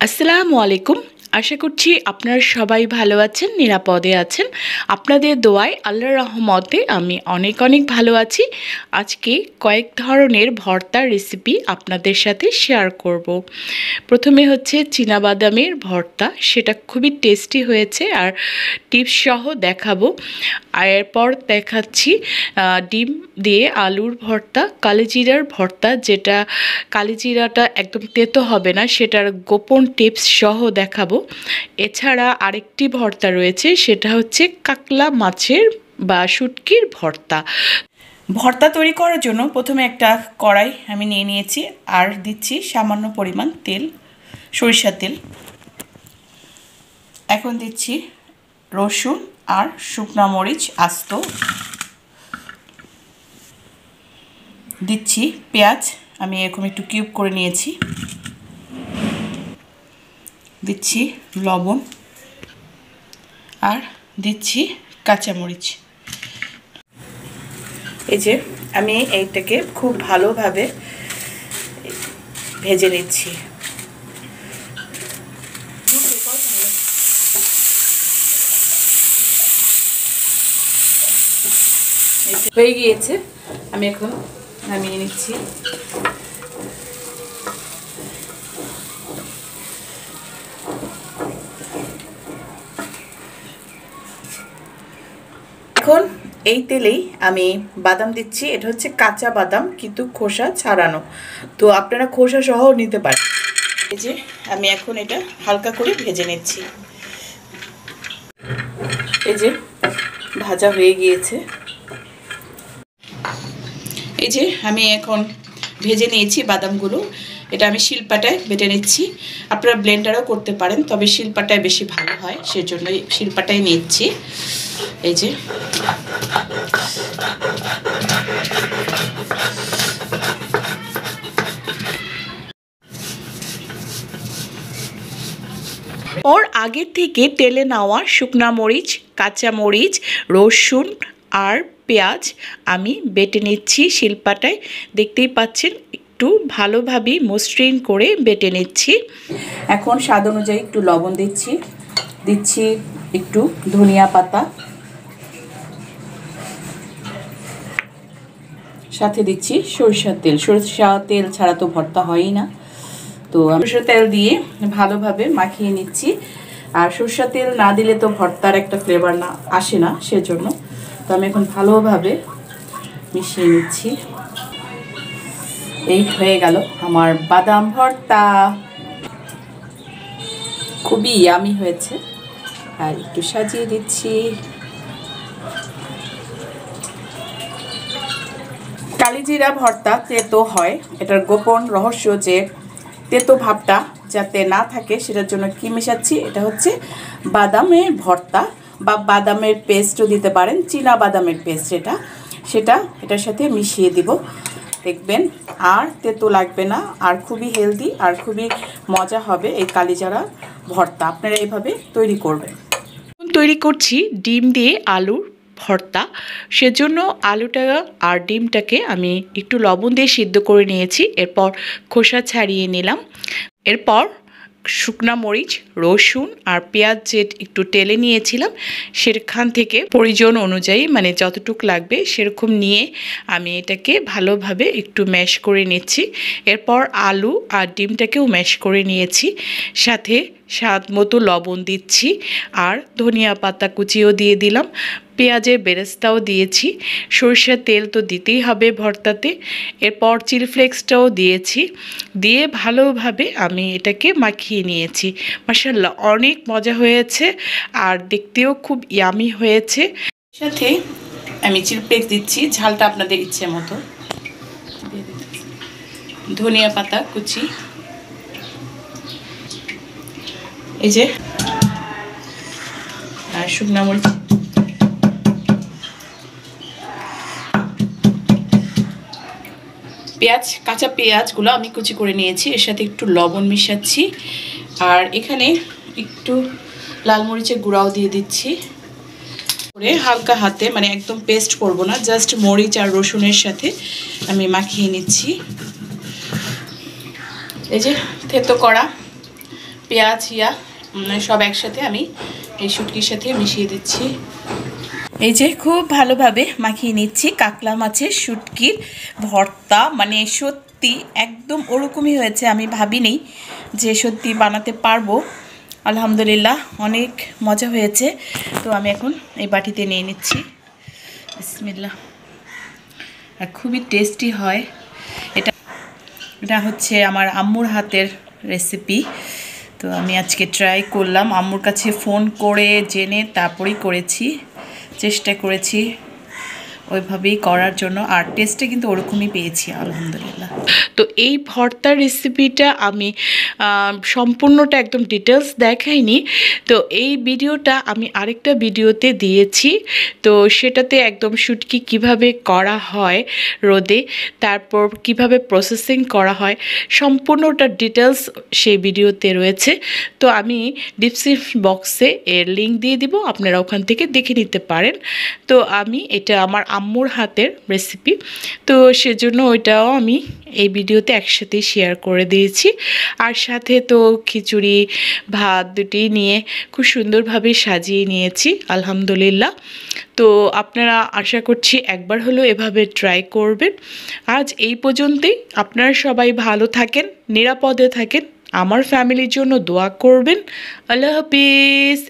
আসসালামু আলাইকুম। আশা করছি আপনারা সবাই ভালো আছেন, নিরাপদে আছেন। আপনাদের দোয়ায় আল্লাহর রহমতে আমি অনেক অনেক ভালো আছি। আজকে কয়েক ধরনের ভর্তার রেসিপি আপনাদের সাথে শেয়ার করব। প্রথমে হচ্ছে চীনাবাদামের ভর্তা, সেটা খুবই টেস্টি হয়েছে আর টিপস সহ দেখাবো। আর এরপর দেখাচ্ছি ডিম দিয়ে আলুর ভর্তা, কালিজিরার ভর্তা, যেটা কালিজিরাটা একদম তেতো হবে না, সেটার গোপন টিপস সহ দেখাবো। এছাড়া আরেকটি ভর্তা রয়েছে, সেটা হচ্ছে কাকলা মাছের বা শুটকির ভর্তা। ভর্তা তৈরি করার জন্য প্রথমে একটা কড়াই আমি নিয়ে নিয়েছি আর দিচ্ছি সামান্য পরিমাণ তেল, সরিষার তেল। এখন দিচ্ছি রসুন আর শুকনো মরিচ আস্ত, দিচ্ছি পেঁয়াজ, আমি এরকম একটু কিউব করে নিয়েছি, দিচ্ছি লবণ আর দিচ্ছি কাঁচামরিচ। এই যে আমি এইটাকে খুব ভালোভাবে ভেজে নিচ্ছি। হয়ে গিয়েছে, আমি এখন নামিয়ে নিচ্ছি। এখন এই তেলেই আমি বাদাম দিচ্ছি। এটা হচ্ছে কাঁচা বাদাম, কিন্তু খোসা ছাড়ানো, তো আপনারা খোসা সহ নিতে পারেন। এই যে আমি এখন এটা হালকা করে ভেজে নিচ্ছি। এই যে ভাজা হয়ে গিয়েছে। এই যে আমি এখন ভেজে নিয়েছি বাদামগুলো, এটা আমি শিলপাটায় বেটে নিচ্ছি। আপনারা ব্লেন্ডারও করতে পারেন, তবে শিলপাটায় বেশি ভালো হয়, সেজন্যই শিলপাটায় নিচ্ছি। এই যে ওর আগে থেকে তেলে নেওয়া শুকনা মরিচ, কাঁচা মরিচ, রসুন আর পেঁয়াজ আমি বেটে নিচ্ছি শিলপাটায়। দেখতেই পাচ্ছেন একটু ভালোভাবে মসৃণ করে বেটে নিচ্ছি। এখন স্বাদ অনুযায়ী একটু লবণ দিচ্ছি, দিচ্ছি একটু ধনিয়া পাতা, সাথে দিচ্ছি সরিষার তেল। সরিষা তেল ছাড়া তো ভর্তা হয়ই না, তো সরষের তেল দিয়ে ভালোভাবে মাখিয়ে নিচ্ছি। আর সরষের তেল না দিলে তো ভর্তার একটা ফ্লেভার না আসে না, সেজন্য তো আমি এখন ভালোভাবে মিশিয়ে নিচ্ছি। এই হয়ে গেল আমার বাদাম ভর্তা, খুবই ইয়ামি হয়েছে। আর একটু সাজিয়ে দিচ্ছি। কালিজিরা ভর্তা তেতো হয়, এটার গোপন রহস্য যে তেতো ভাবটা যাতে না থাকে, সেটার জন্য কি মেশাচ্ছি, এটা হচ্ছে বাদামের ভর্তা বা বাদামের পেস্টও দিতে পারেন, চীনা বাদামের পেস্ট সেটা এটার সাথে মিশিয়ে দিব। দেখবেন আর তেতো লাগবে না, আর খুবই হেলদি আর খুবই মজা হবে এই কালিজিরা ভর্তা। আপনারা এইভাবে তৈরি করবেন। তৈরি করছি ডিম দিয়ে আলুর ভর্তা। সেজন্য আলুটা আর ডিমটাকে আমি একটু লবণ দিয়ে সিদ্ধ করে নিয়েছি, এরপর খোসা ছাড়িয়ে নিলাম। এরপর শুকনা মরিচ, রসুন আর পেঁয়াজ যে একটু টেলে নিয়েছিলাম, সেখান থেকে প্রয়োজন অনুযায়ী মানে যতটুকু লাগবে সেরকম নিয়ে আমি এটাকে ভালোভাবে একটু ম্যাশ করে নিচ্ছি। এরপর আলু আর ডিমটাকেও ম্যাশ করে নিয়েছি, সাথে স্বাদ মতো লবণ দিচ্ছি আর ধনিয়া পাতা কুচিও দিয়ে দিলাম, পেঁয়াজের বেরেস্তাও দিয়েছি, সরষের তেল তো দিতেই হবে ভর্তাতে। এরপর চিলি ফ্লেক্সটাও দিয়েছি, দিয়ে ভালোভাবে আমি এটাকে মাখিয়ে নিয়েছি। মাশাআল্লাহ অনেক মজা হয়েছে আর দেখতেও খুব ইয়ামি হয়েছে। সাথে আমি চিলি ফ্লেক্স দিচ্ছি, ঝালটা আপনাদের ইচ্ছে মতো, ধনিয়া পাতা কুচি, এই যে আর শুকনা মরিচ, পেঁয়াজ, কাঁচা পেঁয়াজগুলো আমি কুচি করে নিয়েছি, এর সাথে একটু লবণ মিশাচ্ছি আর এখানে একটু লাল মরিচের গুঁড়াও দিয়ে দিচ্ছি। করে হালকা হাতে, মানে একদম পেস্ট করব না, জাস্ট মরিচ আর রসুনের সাথে আমি মাখিয়ে নিচ্ছি। এই যে থেতো করা পেঁয়াজ সব একসাথে আমি এই শুটকির সাথে মিশিয়ে দিচ্ছি। এই যে খুব ভালোভাবে মাখিয়ে নিচ্ছি। কাতলা মাছের শুটকির ভর্তা মানে সত্যি একদম ওরকমই হয়েছে, আমি ভাবিনি যে সত্যি বানাতে পারবো। আলহামদুলিল্লাহ অনেক মজা হয়েছে। তো আমি এখন এই বাটিতে নিয়ে নিচ্ছি। বিসমিল্লাহ। আর খুবই টেস্টি হয় এটা। এটা হচ্ছে আমার আম্মুর হাতের রেসিপি। তো আমি আজকে ট্রাই করলাম, আম্মুর কাছে ফোন করে জেনে তারপরেই করেছি, চেষ্টা করেছি ওইভাবেই করার জন্য, আর টেস্টে কিন্তু ওরকমই পেয়েছি আলহামদুলিল্লাহ। তো এই ভর্তার রেসিপিটা আমি সম্পূর্ণটা একদম ডিটেলস দেখাইনি। তো এই ভিডিওটা আমি আরেকটা ভিডিওতে দিয়েছি। তো সেটাতে একদম শুটকি কিভাবে করা হয় রোদে, তারপর কিভাবে প্রসেসিং করা হয়, সম্পূর্ণটা ডিটেলস সেই ভিডিওতে রয়েছে। তো আমি ডিসক্রিপশন বক্সে এর লিঙ্ক দিয়ে দিব, আপনারা ওখান থেকে দেখে নিতে পারেন। তো আমি এটা আমার আম্মুর হাতের রেসিপি, তো সেজন্য ওইটাও আমি এই ভিডিওতে একসাথেই শেয়ার করে দিয়েছি। আর সাথে তো খিচুড়ি ভাত দুটি নিয়ে খুব সুন্দরভাবে সাজিয়ে নিয়েছি আলহামদুলিল্লাহ। তো আপনারা আশা করছি একবার হলেও এভাবে ট্রাই করবেন। আজ এই পর্যন্তই। আপনারা সবাই ভালো থাকেন, নিরাপদে থাকেন, আমার ফ্যামিলির জন্য দোয়া করবেন। আল্লাহ হাফিজ।